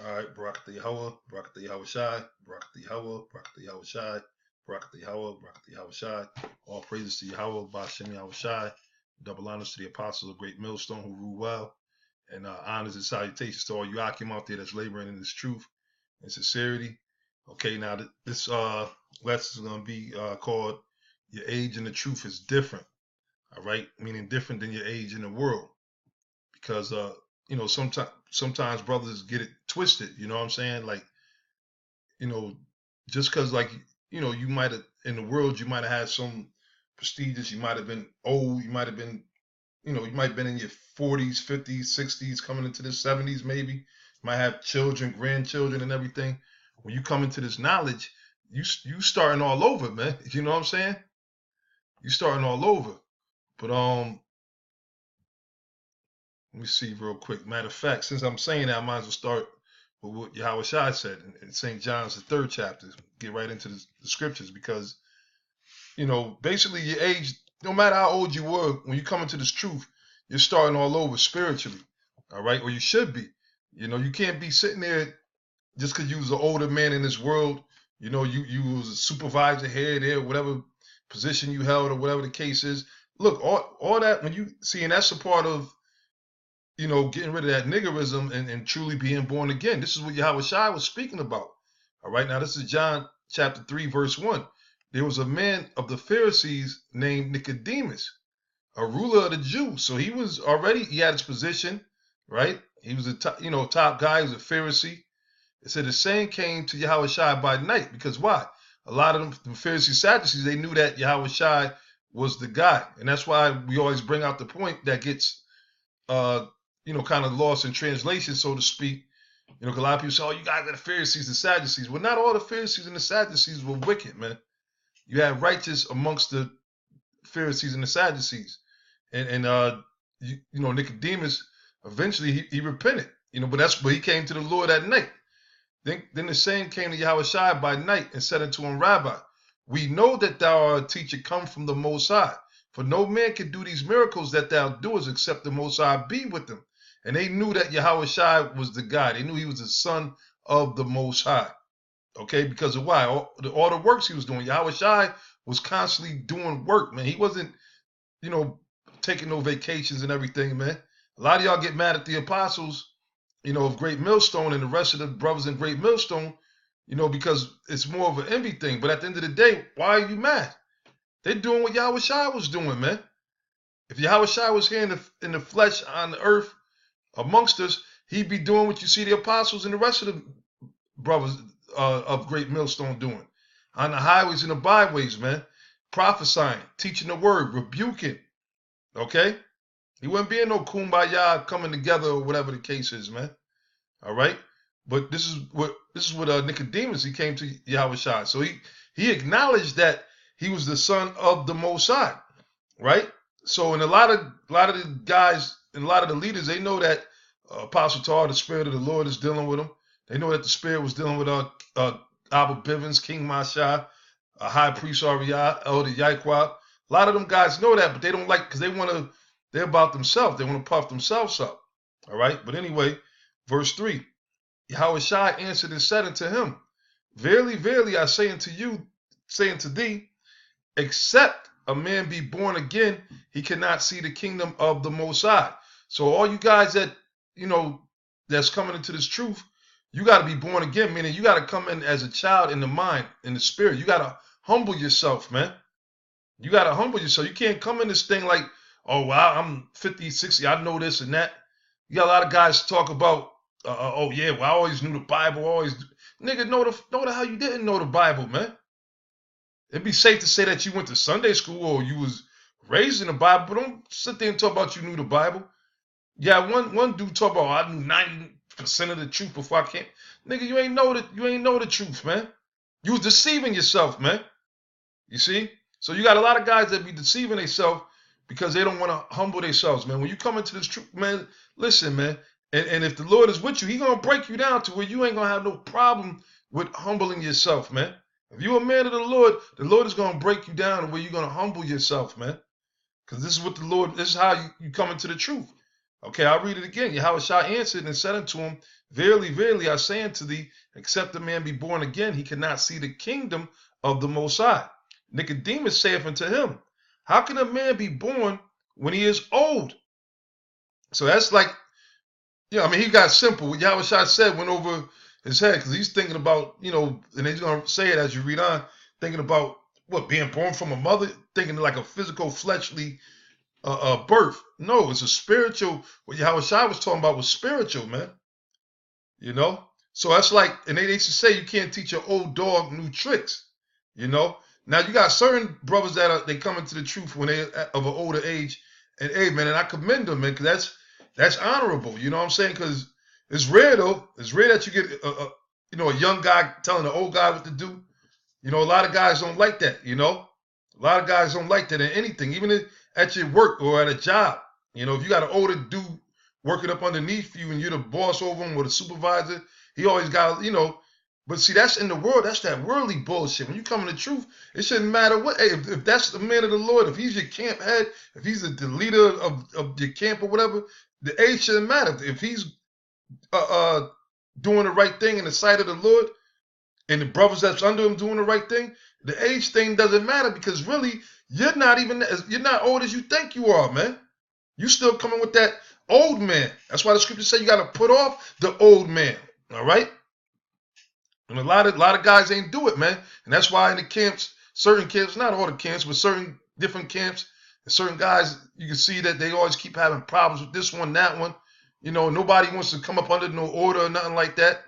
All right, Barak Yahweh, Barak Yahweh Shai, Barak Yahweh, Barak Yahweh Shai, Barak Yahweh, Barak Yahweh Shai. All praises to Yahweh, Bashem Yahweh Shai. Double honors to the apostles of Great Millstone who rule well. And honors and salutations to all you Akim out there that's laboring in this truth and sincerity. Okay, now this lesson is going to be called Your Age in the Truth is Different. All right, meaning different than your age in the world. Because sometimes brothers get it twisted, you know what I'm saying? Like, just because like you might have in the world, you might have had some prestigious, you might have been old, you might have been, you might have been in your 40s, 50s, 60s, coming into the 70s, maybe. You might have children, grandchildren, and everything. When you come into this knowledge, you starting all over, man. You know what I'm saying? You starting all over. But let me see real quick. Matter of fact, since I'm saying that, I might as well start with what Yahweh Shai said in St. John's, the 3rd chapter. Get right into the scriptures because, basically your age, no matter how old you were, when you come into this truth, you're starting all over spiritually, all right? Or you should be. You can't be sitting there just because you was an older man in this world. You was a supervisor here, there, whatever position you held or whatever the case is. Look, all that, when you see, and that's a part of, getting rid of that niggerism and truly being born again. This is what Yahweh Shai was speaking about. All right, now this is John chapter 3, verse 1. There was a man of the Pharisees named Nicodemus, a ruler of the Jews. So he had his position, right? He was a top guy. He was a Pharisee. It said the same came to Yahweh Shai by night. Because why? A lot of them, the Pharisees, Sadducees, they knew that Yahweh Shai was the guy. And that's why we always bring out the point that gets kind of lost in translation, so to speak. A lot of people say, oh, you guys are the Pharisees and Sadducees. Well, not all the Pharisees and the Sadducees were wicked, man. You had righteous amongst the Pharisees and the Sadducees. And Nicodemus, eventually he repented, but he came to the Lord at night. Then the same came to Yahweh Shai by night and said unto him, Rabbi, we know that thou art a teacher come from the Most High, for no man can do these miracles that thou doest except the Most High be with them. And they knew that Yahweh Shai was the guy. They knew he was the son of the Most High. Okay, because of why? All the works he was doing. Yahweh Shai was constantly doing work, man. He wasn't, taking no vacations and everything, man. A lot of y'all get mad at the apostles, of Great Millstone and the rest of the brothers in Great Millstone, because it's more of an envy thing. But at the end of the day, why are you mad? They're doing what Yahweh Shai was doing, man. If Yahweh Shai was here in the flesh on the earth, amongst us, he'd be doing what you see the apostles and the rest of the brothers of Great Millstone doing. On the highways and the byways, man. Prophesying, teaching the word, rebuking. Okay? He wouldn't be in no kumbaya coming together or whatever the case is, man. All right? But this is what Nicodemus, he came to Yahweh Shai. So he acknowledged that he was the son of the Most High. Right? So in a lot of the guys and a lot of the leaders, they know that Apostle Tar, the Spirit of the Lord, is dealing with them. They know that the Spirit was dealing with Abba Bivens, King Masha, High Priest Ariah, Elder Yaikwab. A lot of them guys know that, but they don't like, because they're about themselves. They want to puff themselves up. All right? But anyway, verse 3. Yahweh Shai answered and said unto him, Verily, verily, I say unto thee, except a man be born again, he cannot see the kingdom of the Most High. So all you guys that, that's coming into this truth, you got to be born again, meaning you got to come in as a child in the mind, in the spirit. You got to humble yourself, man. You got to humble yourself. You can't come in this thing like, oh, well, I'm 50, 60, I know this and that. You got a lot of guys talk about, oh, yeah, well, I always knew the Bible, Nigga, know the hell you didn't know the Bible, man. It'd be safe to say that you went to Sunday school or you was raised in the Bible, but don't sit there and talk about you knew the Bible. Yeah, one dude talk about I knew 90% of the truth before I came. Nigga, you ain't know the truth, man. You was deceiving yourself, man. You see? So you got a lot of guys that be deceiving themselves because they don't want to humble themselves, man. When you come into this truth, man, listen, man. And if the Lord is with you, He's gonna break you down to where you ain't gonna have no problem with humbling yourself, man. If you're a man of the Lord is gonna break you down to where you're gonna humble yourself, man. Because this is what this is how you come into the truth. Okay, I'll read it again. Yahushua answered and said unto him, Verily, verily, I say unto thee, except a man be born again, he cannot see the kingdom of the Most High. Nicodemus saith unto him, How can a man be born when he is old? So that's like, I mean, he got simple. What Yahushua said went over his head because he's thinking about, and he's going to say it as you read on, thinking about what, being born from a mother, thinking like a physical, fleshly birth. No, it's a spiritual. What Yahushua was talking about was spiritual, man. So that's like, and they used to say you can't teach an old dog new tricks. Now you got certain brothers that they come into the truth when they of an older age, and hey, man, and I commend them, man, because that's honorable. You know what I'm saying? Because it's rare though. It's rare that you get a young guy telling an old guy what to do. A lot of guys don't like that. A lot of guys don't like that in anything, even at your work or at a job. If you got an older dude working up underneath you and you're the boss over him or the supervisor, he always got, but see, that's in the world. That's that worldly bullshit. When you come in the truth, it shouldn't matter what. Hey, if that's the man of the Lord, if he's your camp head, if he's the leader of your camp or whatever, the age shouldn't matter. If he's doing the right thing in the sight of the Lord, and the brothers that's under him doing the right thing, the age thing doesn't matter because really, you're not old as you think you are, man. You still coming with that old man. That's why the scriptures say you got to put off the old man. All right. And a lot of guys ain't do it, man. And that's why in the camps, certain camps, not all the camps, but certain different camps, and certain guys, you can see that they always keep having problems with this one, that one. Nobody wants to come up under no order or nothing like that.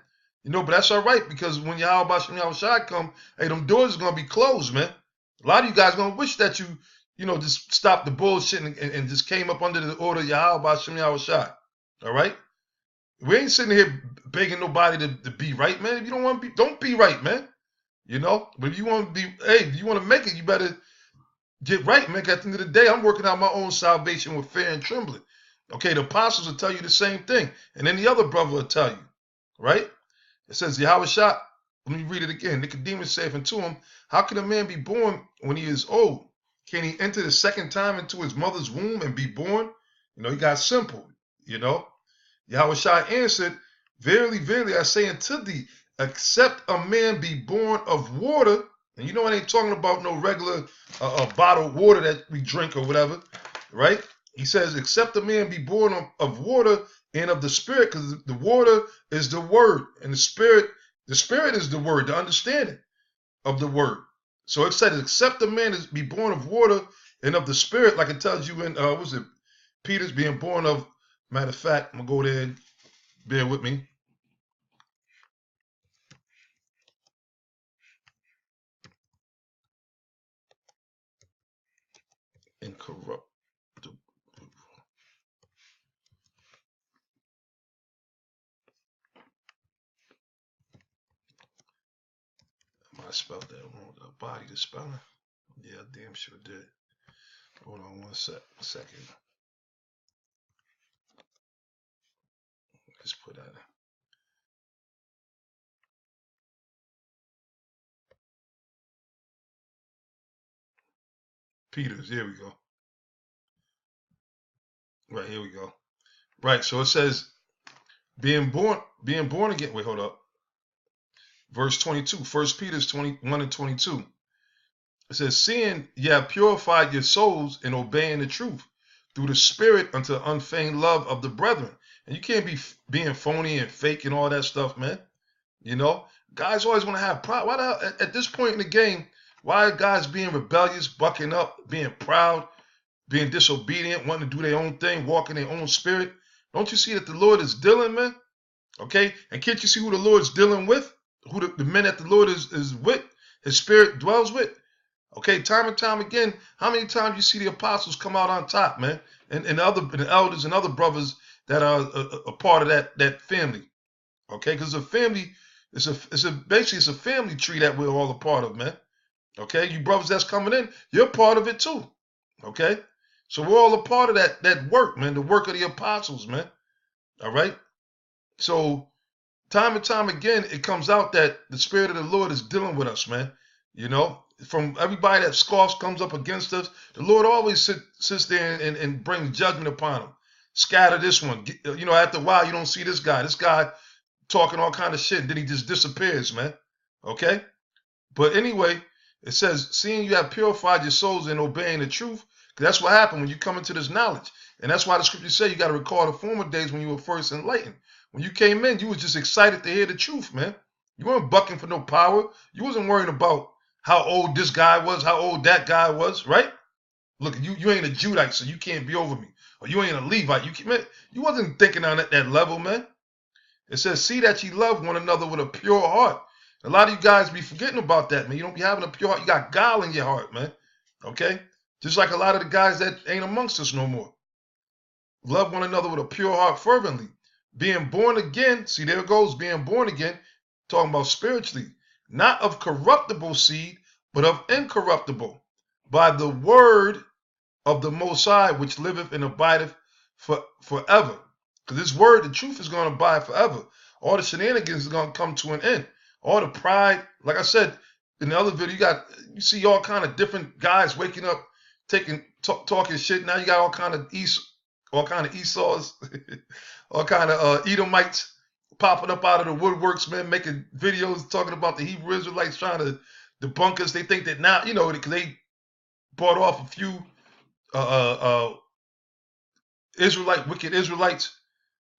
But that's all right because when Yahushua come, hey, them doors are gonna be closed, man. A lot of you guys gonna wish that you just stopped the bullshit and just came up under the order of Yahushua. All right. We ain't sitting here begging nobody to be right, man. If you don't want to be, don't be right, man. But if you want to be, hey, if you want to make it, you better get right, man. At the end of the day, I'm working out my own salvation with fear and trembling. Okay, the apostles will tell you the same thing. And then the other brother will tell you, right? It says, Yahushua, let me read it again. Nicodemus saith unto him, How can a man be born when he is old? Can he enter the second time into his mother's womb and be born? He got simple, Yahushua answered, Verily, verily, I say unto thee, except a man be born of water, and it ain't talking about no regular bottled water that we drink or whatever, right? He says, except a man be born of water and of the Spirit, because the water is the word, and the Spirit is the word, the understanding of the word. So it said, except a man be born of water and of the Spirit, like it tells you in, Peter's being born of. Matter of fact, I'm going to go there and bear with me. Incorruptible. I spelled that wrong. The body, the spelling. Yeah, damn sure did. Hold on one second. Let's put that in. Peters, here we go. Right, here we go. Right, so it says, being born again. Wait, hold up. Verse 22, 1 Peter 21 and 22. It says, seeing ye have purified your souls in obeying the truth through the Spirit unto unfeigned love of the brethren. And you can't be being phony and fake and all that stuff, man. Guys always want to have pride. Why at this point in the game, why are guys being rebellious, bucking up, being proud, being disobedient, wanting to do their own thing, walking their own spirit? Don't you see that the Lord is dealing, man? Okay? And can't you see who the Lord's dealing with? Who the men that the Lord is with, his spirit dwells with? Okay, time and time again, how many times you see the apostles come out on top, man? And the elders and other brothers that are a part of that family. Okay, because a family, basically it's a family tree that we're all a part of, man. Okay, you brothers that's coming in, you're part of it too. Okay, so we're all a part of that work, man, the work of the apostles, man. All right, so time and time again, it comes out that the Spirit of the Lord is dealing with us, man. From everybody that scoffs, comes up against us, the Lord always sits there and brings judgment upon them. scatter this one. You know, after a while, you don't see this guy. This guy talking all kind of shit, and then he just disappears, man. Okay? But anyway, it says, seeing you have purified your souls in obeying the truth, because that's what happened when you come into this knowledge. And that's why the scriptures say you got to recall the former days when you were first enlightened. When you came in, you was just excited to hear the truth, man. You weren't bucking for no power. You wasn't worrying about how old this guy was, how old that guy was, right? Look, you ain't a Judite, so you can't be over me. Or you ain't a Levite. You wasn't thinking on that level, man. It says, see that ye love one another with a pure heart. A lot of you guys be forgetting about that, man. You don't be having a pure heart. You got guile in your heart, man. Okay? Just like a lot of the guys that ain't amongst us no more. Love one another with a pure heart fervently. Being born again, see there it goes, being born again, talking about spiritually. Not of corruptible seed, but of incorruptible. By the word of the Most High, which liveth and abideth forever. Because this word, the truth, is going to abide forever. All the shenanigans is going to come to an end. All the pride, like I said in the other video, you see all kind of different guys waking up, talking shit. Now you got all kind of Esau's, all kind of Edomites popping up out of the woodworks, man, making videos talking about the Hebrew Israelites trying to debunk us. They think that now, you know, because they bought off a few wicked Israelites.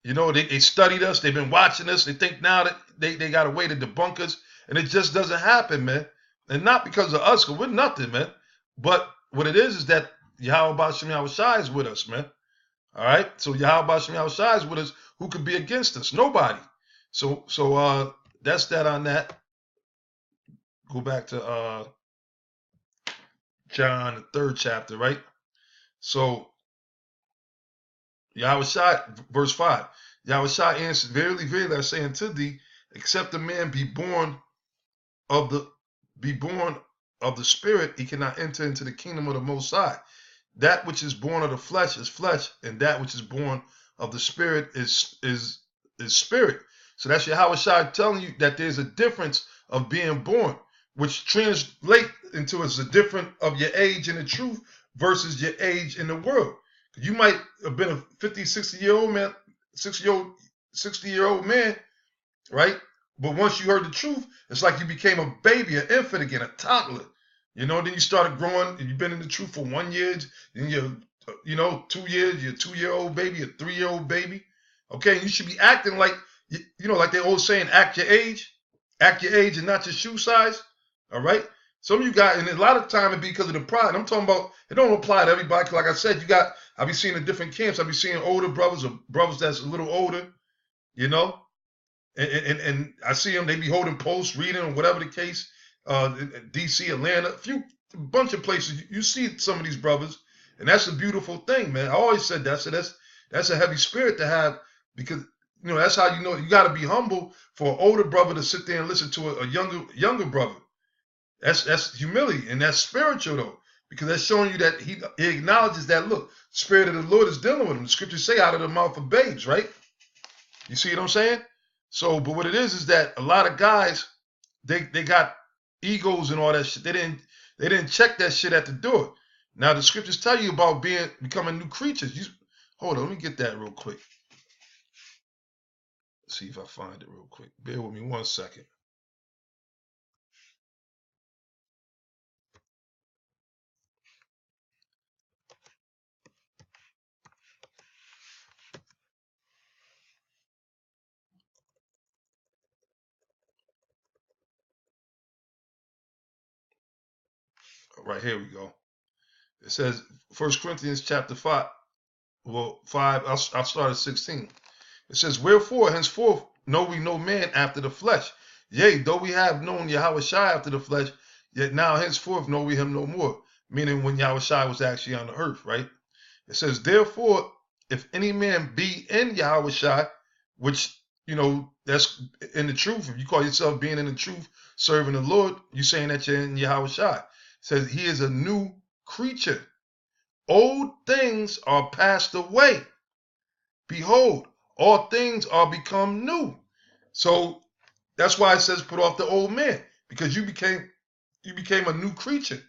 You know, they studied us. They've been watching us. They think now that they got a way to debunk us. And it just doesn't happen, man. And not because of us, because we're nothing, man. But what it is that Yahweh Ba'ashem Yahushai is with us, man. All right? So Yahweh Ba'ashem Yahushai is with us. Who could be against us? Nobody. So that's that on that. Go back to John, the 3rd chapter, right? So Yahushai, verse 5. Yahushai answered, verily, verily, I say unto thee, except a man be born of the Spirit, he cannot enter into the kingdom of the Most High. That which is born of the flesh is flesh, and that which is born of the Spirit is spirit. So that's Yahushai telling you that there's a difference of being born, which translate into is a difference of your age in the truth versus your age in the world. You might have been a 50, 60-year-old man, 60-year-old man, right? But once you heard the truth, it's like you became a baby, an infant again, a toddler. You know, then you started growing, and you've been in the truth for 1 year, then you're, 2 years, you're a 2-year-old baby, a 3-year-old baby. Okay, and you should be acting like, like they always saying, act your age and not your shoe size. All right? Some of you guys, and a lot of time it be because of the pride. I'm talking about, it don't apply to everybody. Cause like I said, I be seeing in different camps, I be seeing older brothers or brothers that's a little older, and I see them, they be holding posts, reading, or whatever the case, DC, Atlanta, a bunch of places. You see some of these brothers, and that's a beautiful thing, man. I always said that. So that's a heavy spirit to have, because that's how you got to be humble for an older brother to sit there and listen to a younger brother. That's humility, and that's spiritual though, because that's showing you that he acknowledges that, look, Spirit of the Lord is dealing with him. The scriptures say out of the mouth of babes, right? You see what I'm saying? So, but what it is that a lot of guys, they got egos and all that shit. They didn't check that shit at the door. Now the scriptures tell you about becoming new creatures. Hold on, let me get that real quick. Let's see if I find it real quick. Bear with me 1 second. Right, here we go. It says 1 Corinthians chapter 5. Well, 5, I'll start at 16. It says, wherefore, henceforth, know we no man after the flesh. Yea, though we have known Yahushai after the flesh, yet now henceforth know we him no more. Meaning when Yahushai was actually on the earth, right? It says, therefore, if any man be in Yahushai, which, that's in the truth. If you call yourself being in the truth, serving the Lord, you're saying that you're in Yahushai. It says he is a new creature. Old things are passed away. Behold, all things are become new. So that's why it says put off the old man, because you became a new creature.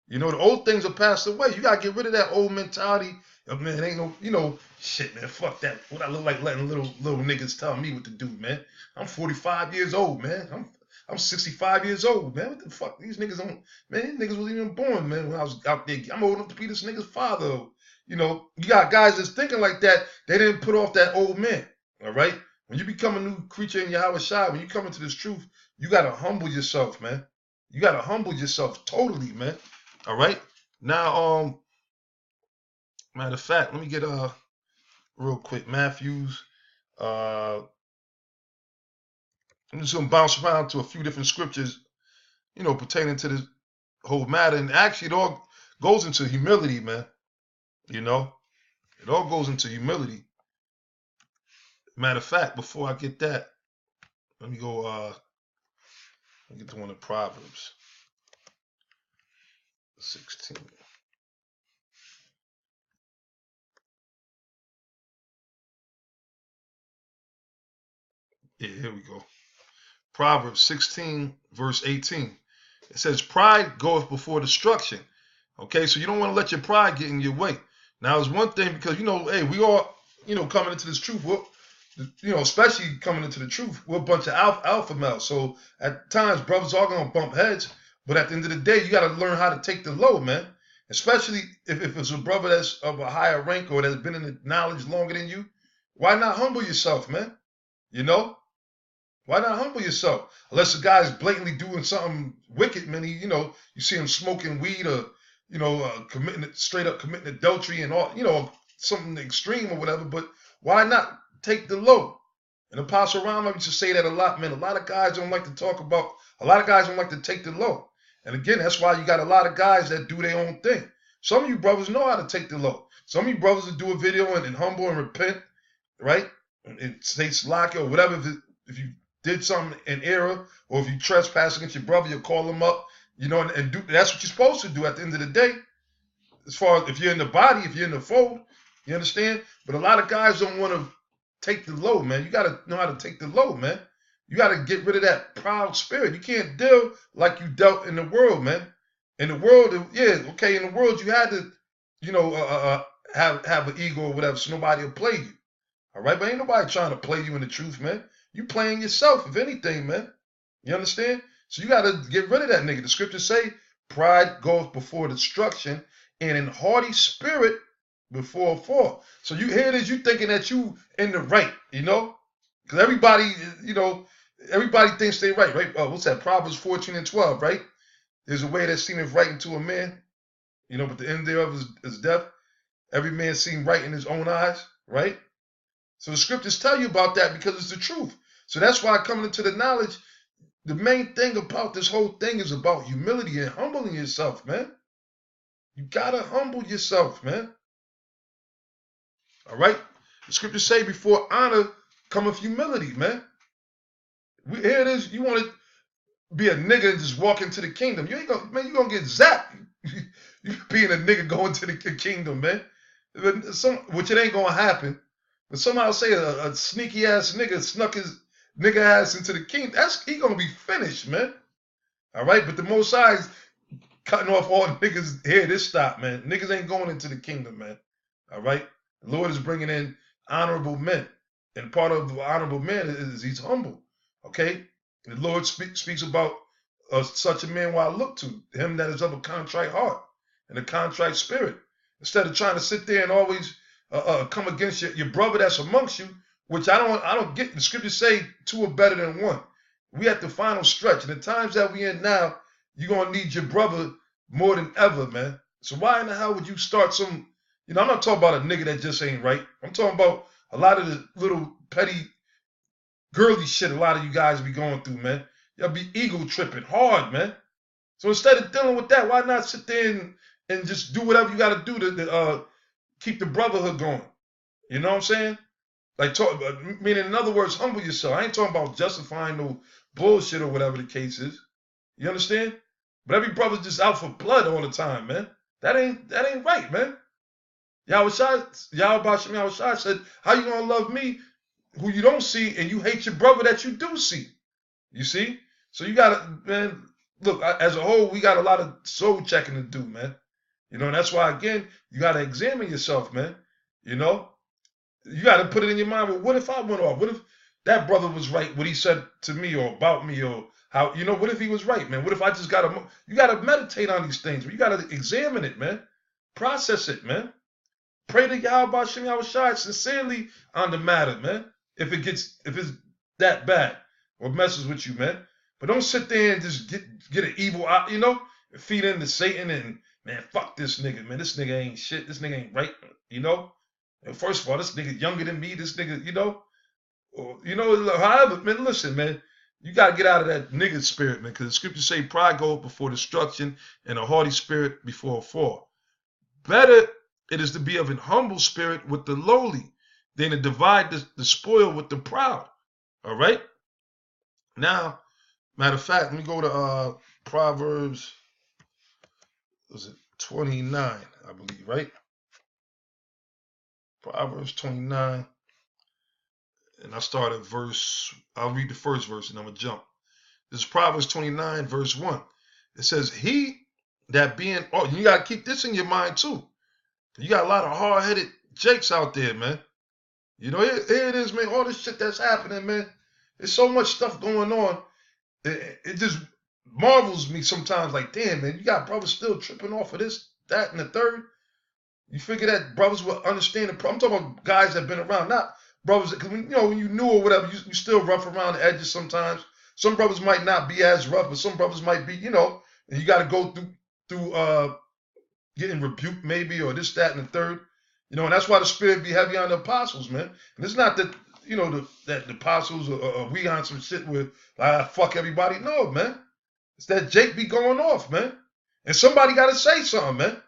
You know, the old things are passed away. You gotta get rid of that old mentality of, man, ain't no, shit, man, fuck that. What I look like letting little niggas tell me what to do, man. I'm 45 years old, man. I'm 65 years old, man. What the fuck? These niggas don't, man, these niggas wasn't even born, man, when I was out there. I'm old enough to be this nigga's father. You know, you got guys that's thinking like that. They didn't put off that old man, all right? When you become a new creature in Yahweh Shai, when you come into this truth, you got to humble yourself, man. You got to humble yourself totally, man. All right. Now, matter of fact, let me get real quick Matthew's. I'm just gonna bounce around to a few different scriptures, pertaining to this whole matter, and actually it all goes into humility, man. It all goes into humility. Matter of fact, before I get that, let me go. Let me get to one of Proverbs 16. Yeah, here we go. Proverbs 16, verse 18. It says, pride goeth before destruction. Okay, so you don't want to let your pride get in your way. Now, it's one thing because, hey, we all, coming into this truth, especially coming into the truth, we're a bunch of alpha males. So at times, brothers are going to bump heads. But at the end of the day, you got to learn how to take the low, man. Especially if it's a brother that's of a higher rank or that's been in the knowledge longer than you. Why not humble yourself, man? Why not humble yourself? Unless the guy's blatantly doing something wicked, man. You see him smoking weed or, straight up committing adultery and all, something extreme or whatever. But why not take the low? And Apostle Ram used to say that a lot, man. A lot of guys don't like to take the low. And again, that's why you got a lot of guys that do their own thing. Some of you brothers know how to take the low. Some of you brothers will do a video and humble and repent, right? And say slack or whatever. If you did something in error, or if you trespass against your brother, you call him up, and do. That's what you're supposed to do at the end of the day. As far as if you're in the body, if you're in the fold, you understand? But a lot of guys don't want to take the low, man. You got to know how to take the low, man. You got to get rid of that proud spirit. You can't deal like you dealt in the world, man. In the world, in the world you had to, have an ego or whatever, so nobody will play you. All right, but ain't nobody trying to play you in the truth, man. You playing yourself, if anything, man. You understand? So you got to get rid of that nigga. The scriptures say, pride goeth before destruction, and in haughty spirit before a fall. So you hear this, you thinking that you in the right, Because everybody, everybody thinks they right? What's that? Proverbs 14 and 12, right? There's a way that seemeth right unto a man, but the end thereof is death. Every man seem right in his own eyes, right? So the scriptures tell you about that because it's the truth. So that's why coming into the knowledge, the main thing about this whole thing is about humility and humbling yourself, man. You gotta humble yourself, man. All right? The scriptures say before honor cometh humility, man. Here it is. You want to be a nigga and just walk into the kingdom. You ain't gonna, man, you're gonna get zapped. You being a nigga going to the kingdom, man. Which it ain't gonna happen. But somehow say a sneaky ass nigga snuck his nigga ass into the kingdom. He gonna be finished, man. All right, but the Most High is cutting off all the niggas. Here, this stop, man. Niggas ain't going into the kingdom, man. All right, the Lord is bringing in honorable men, and part of the honorable man is he's humble. Okay, the Lord speaks about such a man will I look to, him that is of a contrite heart and a contrite spirit. Instead of trying to sit there and always come against your brother that's amongst you, which I don't get. The scriptures say two are better than one. We at the final stretch. And the times that we in now, you're going to need your brother more than ever, man. So why in the hell would you start some, I'm not talking about a nigga that just ain't right. I'm talking about a lot of the little petty girly shit a lot of you guys be going through, man. Y'all be ego tripping hard, man. So instead of dealing with that, why not sit there and just do whatever you got to do to keep the brotherhood going? You know what I'm saying? Like, meaning in other words, humble yourself. I ain't talking about justifying no bullshit or whatever the case is. You understand? But every brother's just out for blood all the time, man. That ain't right, man. Yahweh Shai said, how you gonna love me who you don't see and you hate your brother that you do see? You see? So you gotta, man, look, as a whole, we got a lot of soul checking to do, man. You know, and that's why, again, you got to examine yourself, man. You know, you got to put it in your mind, well, what if I went off? What if that brother was right, what he said to me or about me, or how, you know, what if he was right, man? What if I just got to, you got to meditate on these things. You got to examine it, man. Process it, man. Pray to Yahweh Shem Yahushua sincerely on the matter, man. If it's that bad or messes with you, man. But don't sit there and just get an evil, you know, feed into Satan and, man, fuck this nigga, man. This nigga ain't shit. This nigga ain't right, you know. And first of all, this nigga younger than me. This nigga, you know, however, man, listen, man. You got to get out of that nigga spirit, man, because the scriptures say pride goeth before destruction and a haughty spirit before a fall. Better it is to be of an humble spirit with the lowly than to divide the spoil with the proud. All right? Now, matter of fact, let me go to Proverbs, was it 29, I believe, right? Proverbs 29. And I start at I'll read the first verse and I'm going to jump. This is Proverbs 29, verse 1. It says, he that being, oh, you got to keep this in your mind too. You got a lot of hard-headed jakes out there, man. You know, here it is, man. All this shit that's happening, man. There's so much stuff going on. It just marvels me sometimes. Like, damn, man, you got brothers still tripping off of this, that, and the third. You figure that brothers will understand the problem. I'm talking about guys that have been around, not brothers, because when you knew or whatever, you still rough around the edges sometimes. Some brothers might not be as rough, but some brothers might be, and you got to go through getting rebuked maybe, or this, that, and the third. And that's why the spirit be heavy on the apostles, man. And it's not that, that the apostles are we on some shit with, fuck everybody. No, man. It's that Jake be going off, man. And somebody got to say something, man.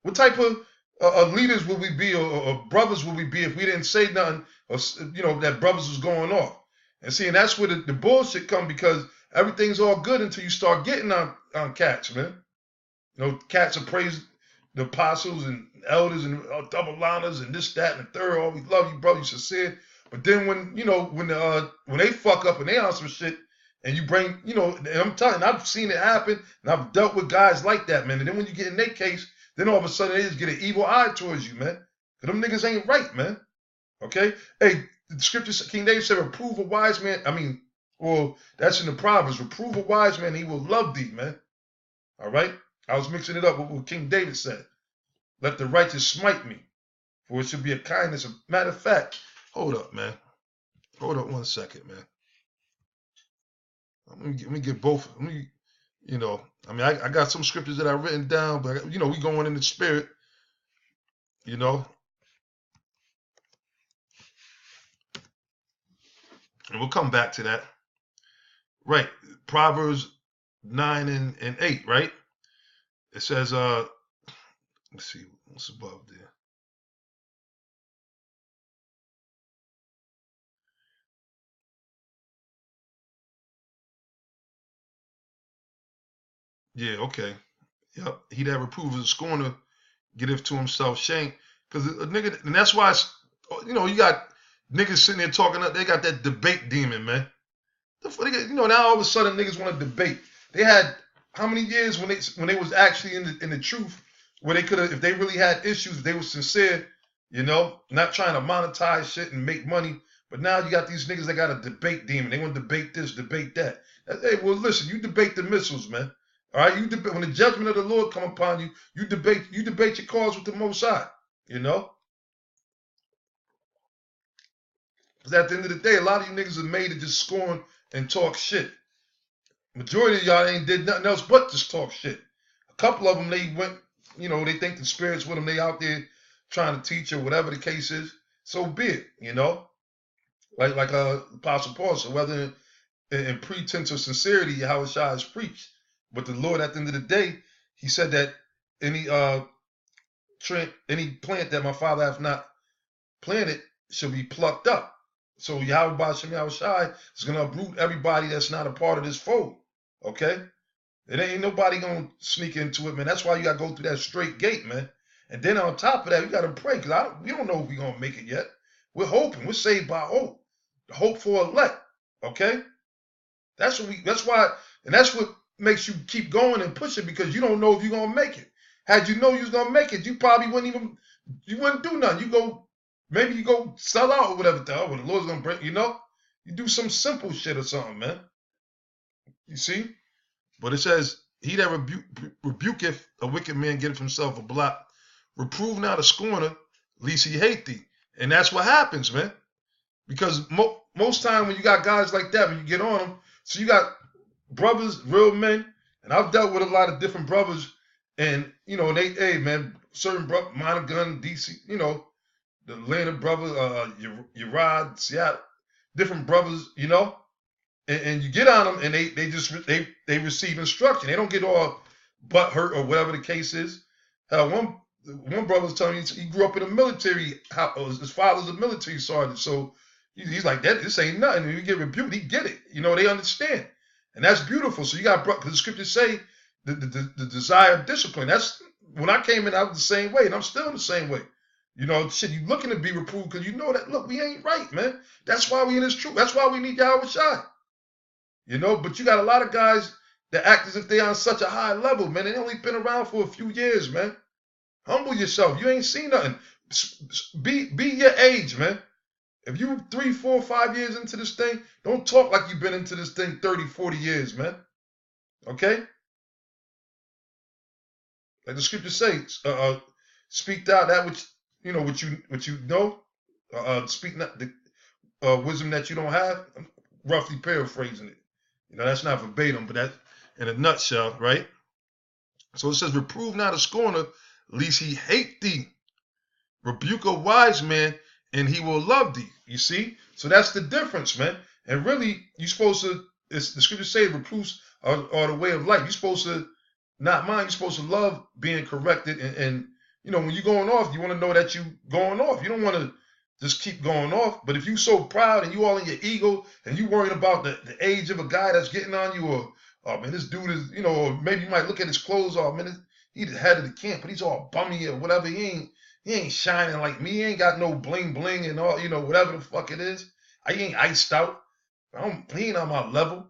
What type of leaders would we be, or brothers would we be if we didn't say nothing, or, that brothers was going off? And see, and that's where the bullshit come, because everything's all good until you start getting on cats, man. Cats are praised the apostles and elders and double liners and this, that, and the third. Oh, we love you, brother. You sincere. But then when they fuck up and they on some shit, and you bring, and I'm telling you, I've seen it happen, and I've dealt with guys like that, man. And then when you get in their case, then all of a sudden they just get an evil eye towards you, man. Because them niggas ain't right, man. Okay? Hey, the scripture, King David said, reprove a wise man. That's in the Proverbs. Reprove a wise man, he will love thee, man. All right? I was mixing it up with what King David said. Let the righteous smite me, for it should be a kindness. Matter of fact, hold up, man. Hold up 1 second, man. Let me get both. I got some scriptures that I've written down, but, we going in the spirit, And we'll come back to that. Right. Proverbs 9 and 8, right? It says, let's see, what's above there? Yeah, okay. Yep. He that reproveth a scorner getteth to himself shame. Because a nigga, and that's why, you got niggas sitting there talking, they got that debate demon, man. Now all of a sudden niggas want to debate. They had how many years when they was actually in the truth, where they could have, if they really had issues, if they were sincere, not trying to monetize shit and make money. But now you got these niggas that got a debate demon. They want to debate this, debate that. Hey, well, listen, you debate the missiles, man. All right, you debate when the judgment of the Lord come upon you. You debate your cause with the Most High. Because at the end of the day, a lot of you niggas are made to just scorn and talk shit. Majority of y'all ain't did nothing else but just talk shit. A couple of them, they went, they think the spirit's with them. They out there trying to teach or whatever the case is. So be it, Like Apostle Paul said, whether in pretense or sincerity, Yahushua is preached. But the Lord, at the end of the day, he said that any plant that my Father hath not planted shall be plucked up. So Yahweh Shem Yahushua is going to uproot everybody that's not a part of this fold. Okay? It ain't nobody going to sneak into it, man. That's why you got to go through that straight gate, man. And then on top of that, we got to pray, because we don't know if we're going to make it yet. We're hoping. We're saved by hope. The hope for elect. Okay? That's why, and that's what makes you keep going and pushing, because you don't know if you're gonna make it. Had you know you was gonna make it, you probably wouldn't do nothing. Maybe you go sell out or whatever. The Lord's gonna bring, you do some simple shit or something, man. You see? But it says, he that rebuketh a wicked man getteth himself a blot. Reprove not a scorner, lest he hate thee. And that's what happens, man. Because most time when you got guys like that, when you get on them, so you got brothers, real men, and I've dealt with a lot of different brothers, and hey man, certain brother, Minor Gun, DC, the Atlanta brother, Urad, Seattle, different brothers, and you get on them, and they receive instruction. They don't get all butt hurt or whatever the case is. One brother was telling me he grew up in the military. His father's a military sergeant, so he's like, that. This ain't nothing. When you get rebuked, he get it. They understand, and that's beautiful. So you got, because the scriptures say the desire of discipline. That's when I came in, I was the same way, and I'm still in the same way. Shit, you looking to be reproved because that, look, we ain't right, man. That's why we in this truth. That's why we need Yahweh Shai. But you got a lot of guys that act as if they on such a high level, man. They only been around for a few years, man. Humble yourself. You ain't seen nothing. Be your age, man. If you 3, 4, 5 years into this thing, don't talk like you've been into this thing 30, 40 years, man. Okay? Like the scripture says, speak out that which what you know. Speak not the wisdom that you don't have. I'm roughly paraphrasing it. That's not verbatim, but that's in a nutshell, right? So it says, reprove not a scorner, lest he hate thee. Rebuke a wise man, and he will love thee. You see? So that's the difference, man. And really, you're supposed to, the scriptures say reproofs are the way of life. You're supposed to not mind. You're supposed to love being corrected. And when you're going off, you want to know that you're going off. You don't want to just keep going off. But if you're so proud and you all in your ego and you worrying about the age of a guy that's getting on you, or, oh man, this dude is, or maybe you might look at his clothes, oh man, he's the head of the camp, but he's all bummy or whatever. He ain't shining like me. He ain't got no bling bling and all, whatever the fuck it is. He ain't iced out. He ain't on my level.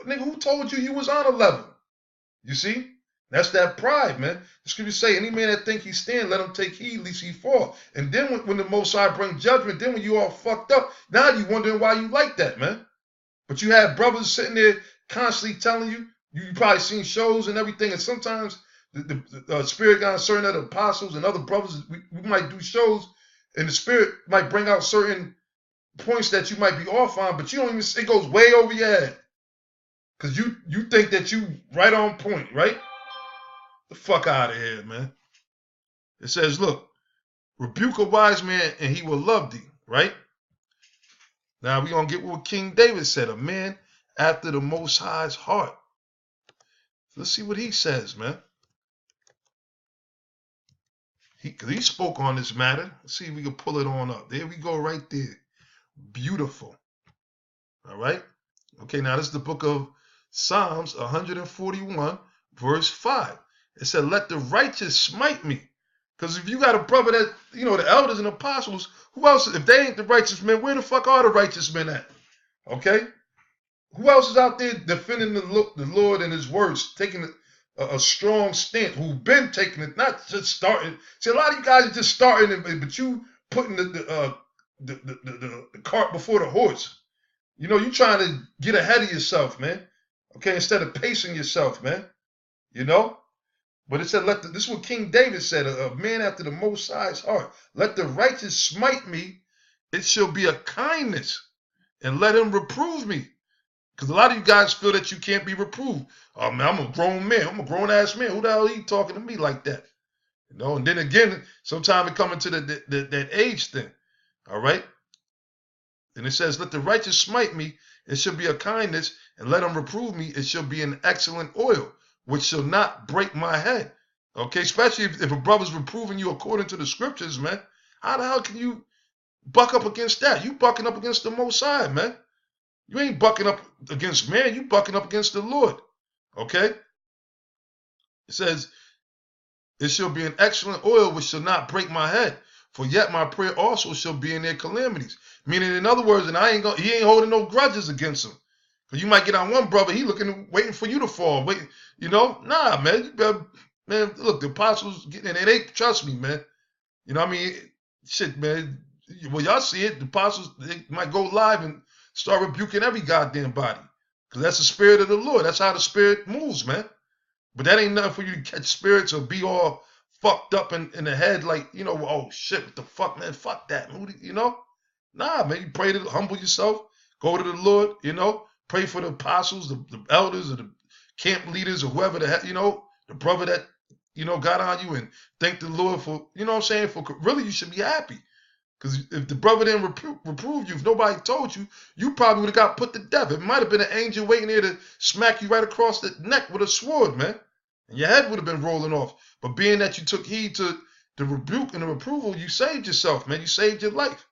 Nigga, who told you was on a level? You see? That's that pride, man. The scripture say, any man that think he stand, let him take heed, lest he fall. And then when the Most High bring judgment, then when you all fucked up, now you wondering why you like that, man. But you have brothers sitting there constantly telling you, you probably seen shows and everything, and sometimes the Spirit got certain other apostles and other brothers, we might do shows, and the Spirit might bring out certain points that you might be off on, but you don't even, it goes way over your head. Because you think that you right on point, right? The fuck out of here, man. It says, look, rebuke a wise man and he will love thee, right? Now we're going to get what King David said, a man after the Most High's heart. Let's see what he says, man. He spoke on this matter. Let's see if we can pull it on up. There we go, right there. Beautiful. All right? Okay, now this is the book of Psalms 141, verse 5. It said, let the righteous smite me. Because if you got a brother that, the elders and apostles, who else, if they ain't the righteous men, where the fuck are the righteous men at? Okay? Who else is out there defending the Lord and his words, taking a strong stance, who've been taking it, not just starting. See, a lot of you guys are just starting, but you putting the cart before the horse. You trying to get ahead of yourself, man. Okay, instead of pacing yourself, man. But it said, this is what King David said, a man after the Most High's heart. Let the righteous smite me, it shall be a kindness, and let him reprove me. Because a lot of you guys feel that you can't be reproved. Oh man, I'm a grown man. I'm a grown-ass man. Who the hell are you talking to me like that? And then again, sometimes it comes into that age thing. All right? And it says, let the righteous smite me, it shall be a kindness, and let him reprove me, it shall be an excellent oil, which shall not break my head. Okay, especially if a brother's reproving you according to the scriptures, man. How the hell can you buck up against that? You bucking up against the Most High, man. You ain't bucking up against man, you bucking up against the Lord. Okay? It says, it shall be an excellent oil which shall not break my head, for yet my prayer also shall be in their calamities. Meaning, in other words, and he ain't holding no grudges against them. Because you might get on one brother, he waiting for you to fall. Wait, you know? Nah, man. You better, man, look, the apostles, and they trust me, man. You know what I mean? Shit, man. Well, y'all see it. The apostles, they might go live and start rebuking every goddamn body. Because that's the spirit of the Lord. That's how the spirit moves, man. But that ain't nothing for you to catch spirits or be all fucked up in the head like, you know, oh shit, what the fuck, man? Fuck that, man. You know? Nah, man. You pray to humble yourself. Go to the Lord, you know. Pray for the apostles, the elders, or the camp leaders, or whoever the heck, you know, the brother that, you know, got on you, and thank the Lord for, you know what I'm saying, for really you should be happy. Because if the brother didn't reprove you, if nobody told you, you probably would have got put to death. It might have been an angel waiting there to smack you right across the neck with a sword, man. And your head would have been rolling off. But being that you took heed to the rebuke and the reproval, you saved yourself, man. You saved your life.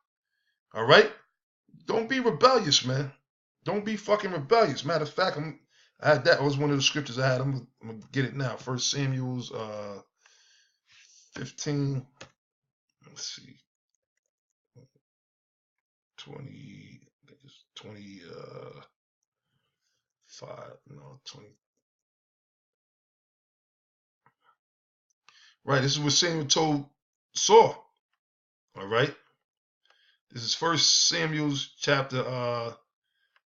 All right? Don't be rebellious, man. Don't be fucking rebellious. Matter of fact, I had that. It was one of the scriptures I had. I'm going to get it now. 1 Samuel's 15. Let's see. 20, I think it's 25, no, 20. Right, this is what Samuel told Saul. All right. This is 1 Samuel's chapter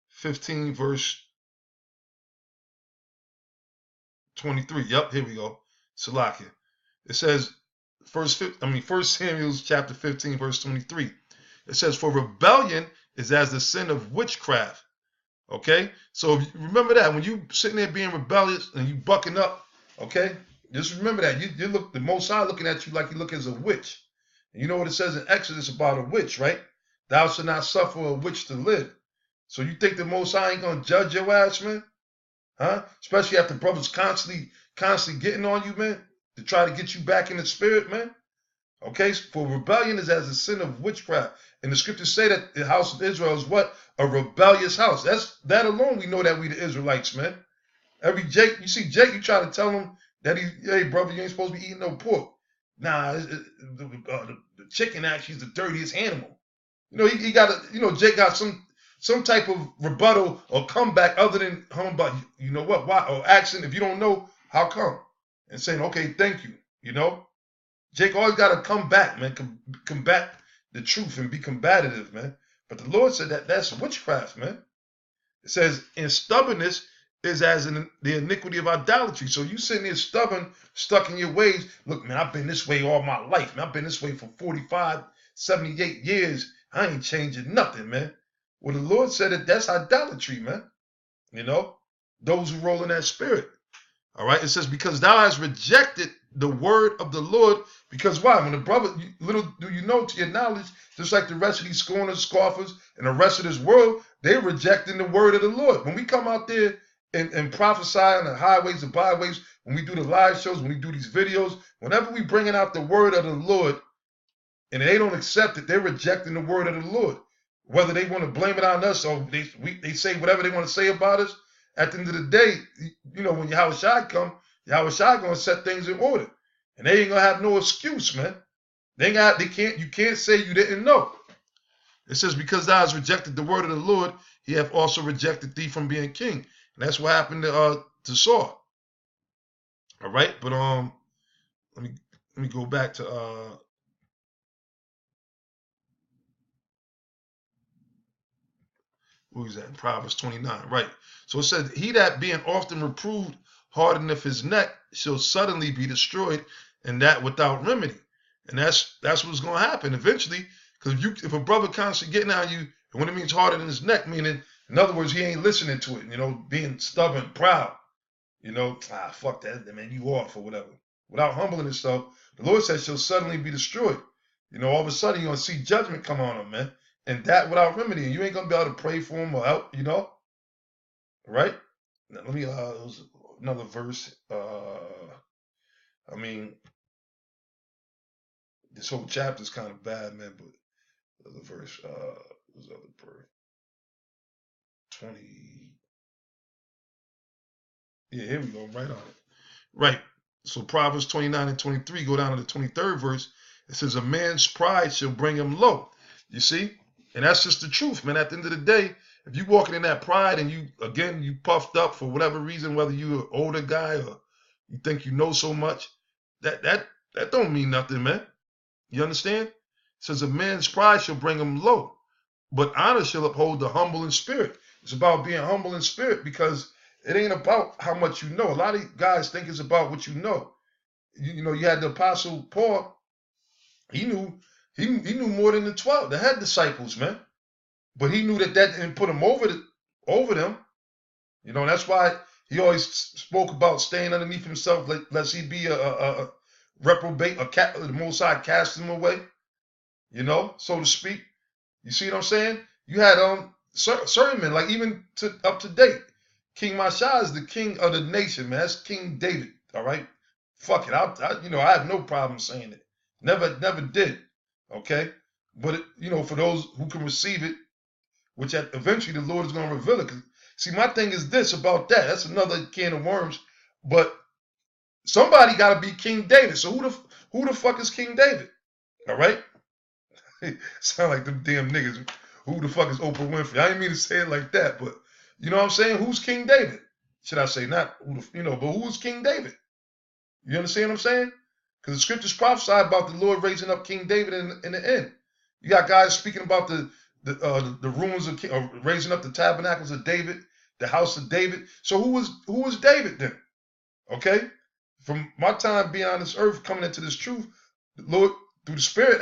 15, verse 23. Yep, here we go. Salakia. It says, 1 Samuel's chapter 15, verse 23. It says, for rebellion is as the sin of witchcraft. Okay? So remember that. When you sitting there being rebellious and you bucking up, okay? Just remember that. You look, the Most High looking at you like you look as a witch. And you know what it says in Exodus about a witch, right? Thou shalt not suffer a witch to live. So you think the Most High ain't going to judge your ass, man? Huh? Especially after brothers constantly getting on you, man, to try to get you back in the spirit, man. Okay, for rebellion is as a sin of witchcraft. And the scriptures say that the house of Israel is what? A rebellious house. That alone we know that we the Israelites, man. You see Jake, you try to tell him that hey brother, you ain't supposed to be eating no pork. Nah, the chicken actually is the dirtiest animal. You know, he got Jake got some type of rebuttal or comeback other than home about, you know what, why, or asking if you don't know, how come? And saying, okay, thank you, you know. Jake always got to come back, man, combat the truth and be combative, man. But the Lord said that's witchcraft, man. It says, and stubbornness is as in the iniquity of idolatry. So you sitting there stubborn, stuck in your ways. Look, man, I've been this way all my life, man. I've been this way for 45, 78 years. I ain't changing nothing, man. Well, the Lord said that's idolatry, man. You know, those who roll in that spirit. All right, it says, because thou hast rejected the word of the Lord. Because why? When the brother, little do you know, to your knowledge, just like the rest of these scorners, scoffers, and the rest of this world, they're rejecting the word of the Lord. When we come out there and prophesy on the highways and byways, when we do the live shows, when we do these videos, whenever we bringing out the word of the Lord and they don't accept it, they're rejecting the word of the Lord. Whether they want to blame it on us or they say whatever they want to say about us, at the end of the day, you know, when Yahushua come, Yahushua going to set things in order. And they ain't going to have no excuse, man. You can't say you didn't know. It says, because thou hast rejected the word of the Lord, he hath also rejected thee from being king. And that's what happened to Saul. All right, but let me go back to what was that? In Proverbs 29, right? So it said, he that being often reproved hardeneth his neck shall suddenly be destroyed, and that without remedy. And that's what's going to happen eventually. Because if a brother constantly getting on you, and when it means harden his neck, meaning, in other words, he ain't listening to it, you know, being stubborn, proud, you know, fuck that, man, you off or whatever. Without humbling himself, the Lord says she'll suddenly be destroyed. You know, all of a sudden you're going to see judgment come on him, man. And that without remedy. And you ain't going to be able to pray for him or help, you know. Right? Now, let me, another verse. I mean, this whole chapter is kind of bad, man, but the verse, was the other verse? 20. Yeah, here we go, right on it. Right. So Proverbs 29 and 23, go down to the 23rd verse. It says, a man's pride shall bring him low. You see? And that's just the truth, man. At the end of the day, if you walking in that pride and you puffed up for whatever reason, whether you're an older guy or you think you know so much, that don't mean nothing, man. You understand? It says a man's pride shall bring him low, but honor shall uphold the humble in spirit. It's about being humble in spirit, because it ain't about how much you know. A lot of guys think it's about what you know. You know, you had the Apostle Paul. He knew more than the 12, the head disciples, man. But he knew that didn't put him over them. You know, that's why he always spoke about staying underneath himself, lest he be a reprobate, the Most High cast him away. You know, so to speak. You see what I'm saying? You had certain men, like even up to date, King Mashah is the king of the nation, man. That's King David. All right, fuck it. I have no problem saying it. Never did. Okay, but for those who can receive it, which eventually the Lord is going to reveal it. 'Cause, see, my thing is this about that. That's another can of worms. But somebody got to be King David. So who the fuck is King David? All right. Sound like them damn niggas. Who the fuck is Oprah Winfrey? I didn't mean to say it like that, but you know what I'm saying? Who's King David? Should I say not but who's King David? You understand what I'm saying? Because the scriptures prophesy about the Lord raising up King David in the end. You got guys speaking about the ruins of raising up the tabernacles of David, the house of David. So who was David then? Okay, from my time being on this earth, coming into this truth, the Lord through the Spirit,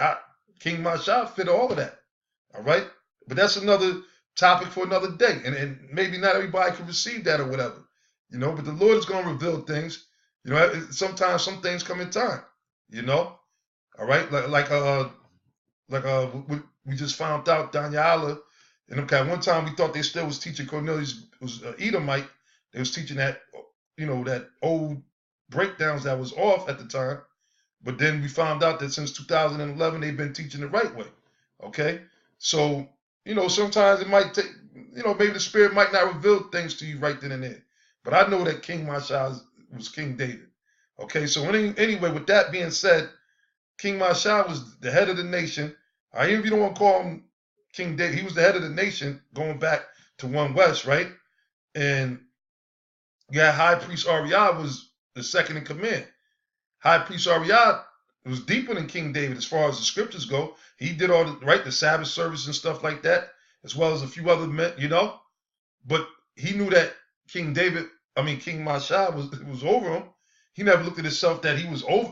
King Mashah fit all of that. All right, but that's another topic for another day, and maybe not everybody can receive that or whatever, But the Lord is going to reveal things. Sometimes some things come in time. All right, we just found out Daniela and okay. One time we thought they still was teaching Cornelius was Edomite. They was teaching that that old breakdowns that was off at the time. But then we found out that since 2011 they've been teaching the right way. Okay, so sometimes it might take maybe the Spirit might not reveal things to you right then and there. But I know that King Mashah was King David. Okay, so anyway, with that being said, King Mashah was the head of the nation. Even if you don't want to call him King David, he was the head of the nation going back to 1 West, right? And High Priest Ariah was the second in command. High Priest Ariah was deeper than King David as far as the scriptures go. He did all the Sabbath service and stuff like that, as well as a few other men, But he knew that King Mashah was over him. He never looked at himself that he was over,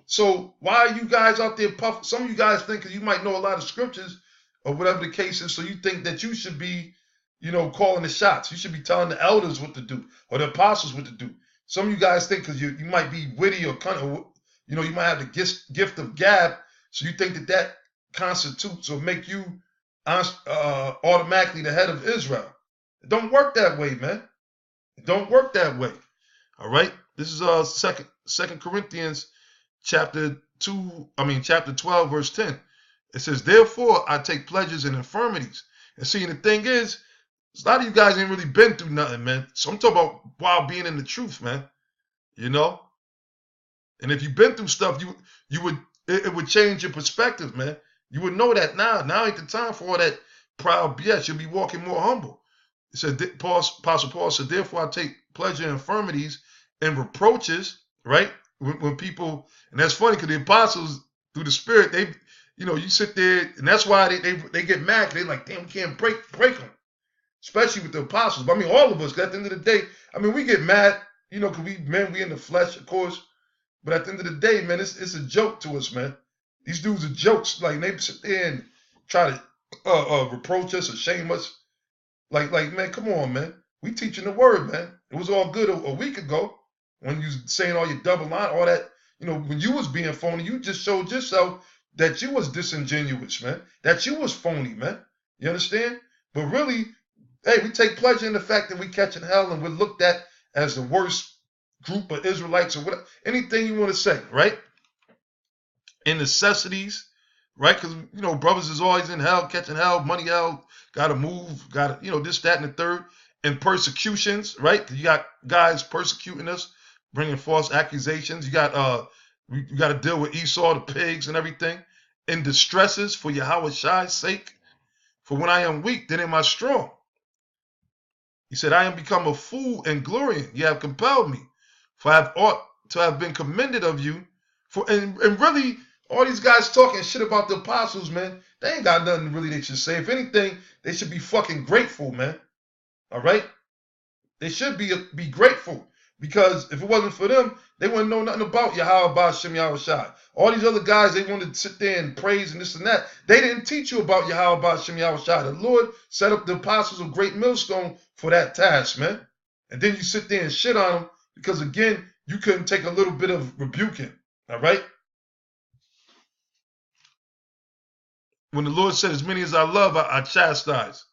So why are you guys out there puffing? Some of you guys think because you might know a lot of scriptures or whatever the case is, so you think that you should be, calling the shots. You should be telling the elders what to do or the apostles what to do. Some of you guys think because you might be witty or kind of, you might have the gift of gab, so you think that constitutes or make you automatically the head of Israel. It don't work that way, man. It don't work that way. All right. This is Second Corinthians chapter 12, verse 10. It says, therefore I take pleasures in infirmities. And see, the thing is, a lot of you guys ain't really been through nothing, man. So I'm talking about while being in the truth, man. And if you've been through stuff, it would change your perspective, man. You would know that now. Now ain't the time for all that proud BS. You'll be walking more humble. It said, Apostle Paul said, therefore I take pleasure in infirmities and reproaches, right? When people, and that's funny because the apostles through the Spirit, they, you sit there, and that's why they get mad. They like, damn, we can't break them, especially with the apostles. But all of us, because at the end of the day, we get mad, because we in the flesh, of course. But at the end of the day, man, it's a joke to us, man. These dudes are jokes. Like they sit there and try to reproach us or shame us. Like, man, come on, man. We teaching the word, man. It was all good a week ago when you saying all your double line, all that. When you was being phony, you just showed yourself that you was disingenuous, man. That you was phony, man. You understand? But really, hey, we take pleasure in the fact that we catching hell and we're looked at as the worst group of Israelites or whatever. Anything you want to say, right? In necessities, right? Because, brothers is always in hell, catching hell, money hell, got to move, got to, this, that, and the third. And persecutions, right? Because you got guys persecuting us, bringing false accusations. You got to deal with Esau, the pigs, and everything. In distresses for Yahweh Shai's sake. For when I am weak, then am I strong. He said, I am become a fool and glorying. You have compelled me, for I have ought to have been commended of you. And really, all these guys talking shit about the apostles, man, they ain't got nothing really they should say. If anything, they should be fucking grateful, man. All right? They should be grateful, because if it wasn't for them, they wouldn't know nothing about Yahweh Ba'Shem Yahushai. All these other guys, they wanted to sit there and praise and this and that. They didn't teach you about Yahweh Ba'Shem Yahushai. The Lord set up the apostles of Great Millstone for that task, man. And then you sit there and shit on them because, again, you couldn't take a little bit of rebuking. All right? When the Lord said, as many as I love, I chastise.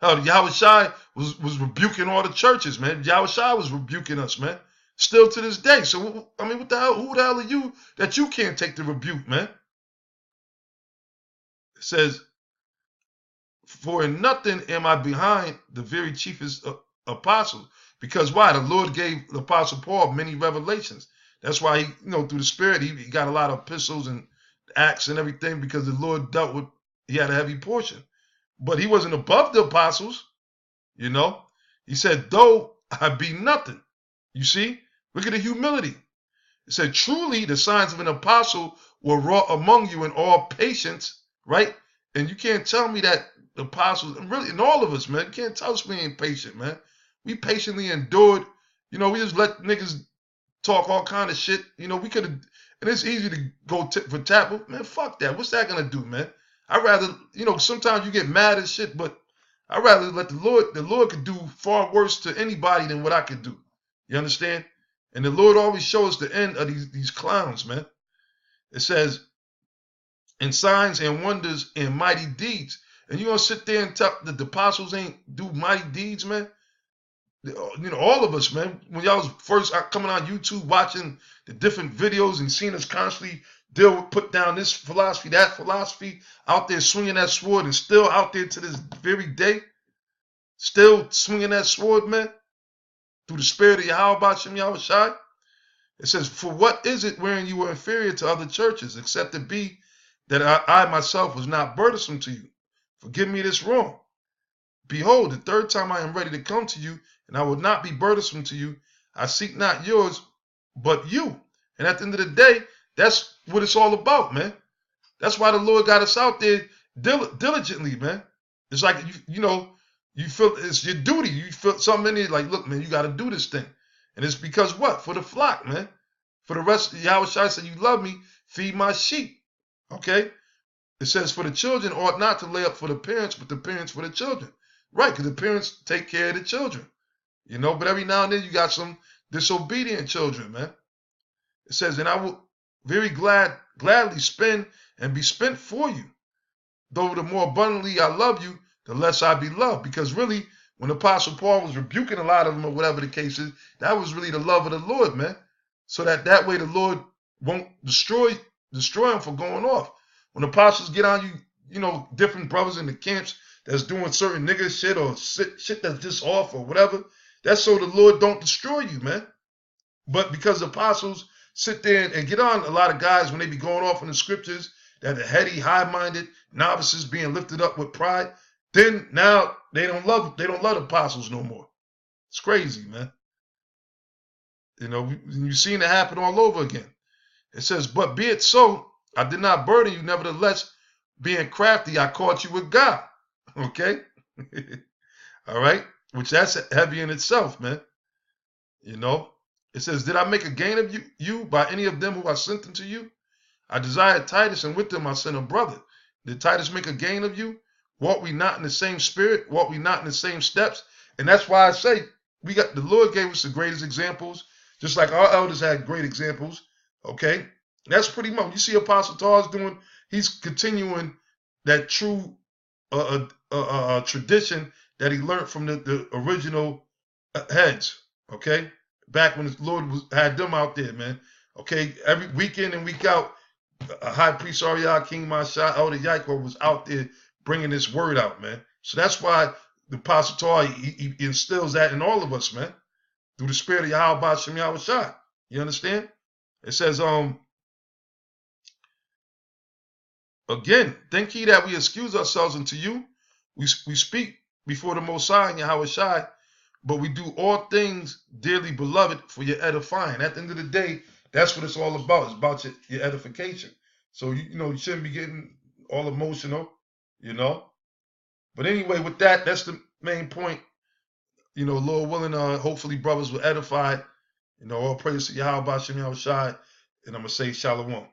Hell, Yahushai was rebuking all the churches, man. Yahushai was rebuking us, man. Still to this day. So, I mean, what the hell? Who the hell are you that you can't take the rebuke, man? It says, for in nothing am I behind the very chiefest apostles. Because why? The Lord gave the Apostle Paul many revelations. That's why, he, through the Spirit, he got a lot of epistles and acts and everything, because the Lord dealt with, he had a heavy portion. But he wasn't above the apostles, He said, though I be nothing. You see? Look at the humility. It said, truly the signs of an apostle were wrought among you in all patience, right? And you can't tell me that the apostles, and really, and all of us, man, you can't tell us we ain't patient, man. We patiently endured. We just let niggas talk all kind of shit. We could have, and it's easy to go tit for tat, but man, fuck that. What's that gonna do, man? I'd rather, sometimes you get mad at shit, but I'd rather let the Lord could do far worse to anybody than what I could do. You understand? And the Lord always shows the end of these clowns, man. It says, in signs and wonders and mighty deeds. And you're going to sit there and tell that the apostles ain't do mighty deeds, man? All of us, man, when y'all was first coming on YouTube watching the different videos and seeing us constantly put down this philosophy, that philosophy, out there swinging that sword, and still out there to this very day, still swinging that sword, man, through the Spirit of Yahweh Ba'Shem Yahushai. It says, for what is it wherein you were inferior to other churches, except it be that I myself was not burdensome to you? Forgive me this wrong. Behold, the third time I am ready to come to you, and I will not be burdensome to you. I seek not yours, but you. And at the end of the day, that's what it's all about, man. That's why the Lord got us out there diligently, man. It's like, you feel it's your duty. You feel something in it like, look, man, you got to do this thing. And it's because what? For the flock, man. For the rest, Yahushua said, you love me, feed my sheep. Okay? It says, for the children ought not to lay up for the parents, but the parents for the children. Right, because the parents take care of the children. But every now and then you got some disobedient children, man. It says, and I will very gladly spend and be spent for you. Though the more abundantly I love you, the less I be loved. Because really, when Apostle Paul was rebuking a lot of them or whatever the case is, that was really the love of the Lord, man. So that way the Lord won't destroy them for going off. When apostles get on you, different brothers in the camps that's doing certain nigga shit or shit that's just off or whatever, that's so the Lord don't destroy you, man. But because apostles sit there and get on a lot of guys when they be going off in the scriptures that are heady, high-minded, novices being lifted up with pride, then now they don't love apostles no more. It's crazy, man. You've seen it happen all over again. It says, but be it so, I did not burden you, nevertheless, being crafty, I caught you with God. Okay? All right? Which that's heavy in itself, man. It says, did I make a gain of you by any of them who I sent them to you? I desired Titus, and with them I sent a brother. Did Titus make a gain of you? Walk we not in the same spirit? Walk we not in the same steps? And that's why I say the Lord gave us the greatest examples, just like our elders had great examples. Okay? That's pretty much, you see Apostle Tars doing, he's continuing that true tradition that he learned from the original heads. Okay? Back when the Lord had them out there, man. Okay? Every week in and week out, High Priest Ariah, King Masha, Elder Yaakov was out there bringing this word out, man. So that's why the Apostle Tar, he instills that in all of us, man. Through the Spirit of Yahweh Ba'Shem Yahushai. You understand? It says, again, think ye that we excuse ourselves unto you? We speak before the Most High and Yahweh Shai, but we do all things, dearly beloved, for your edifying. At the end of the day, that's what it's all about. It's about your edification. So, you shouldn't be getting all emotional, But anyway, with that, that's the main point. Lord willing, hopefully brothers will edify. All praise to Yahweh Bashem Yahweh Shai. And I'm going to say shalom.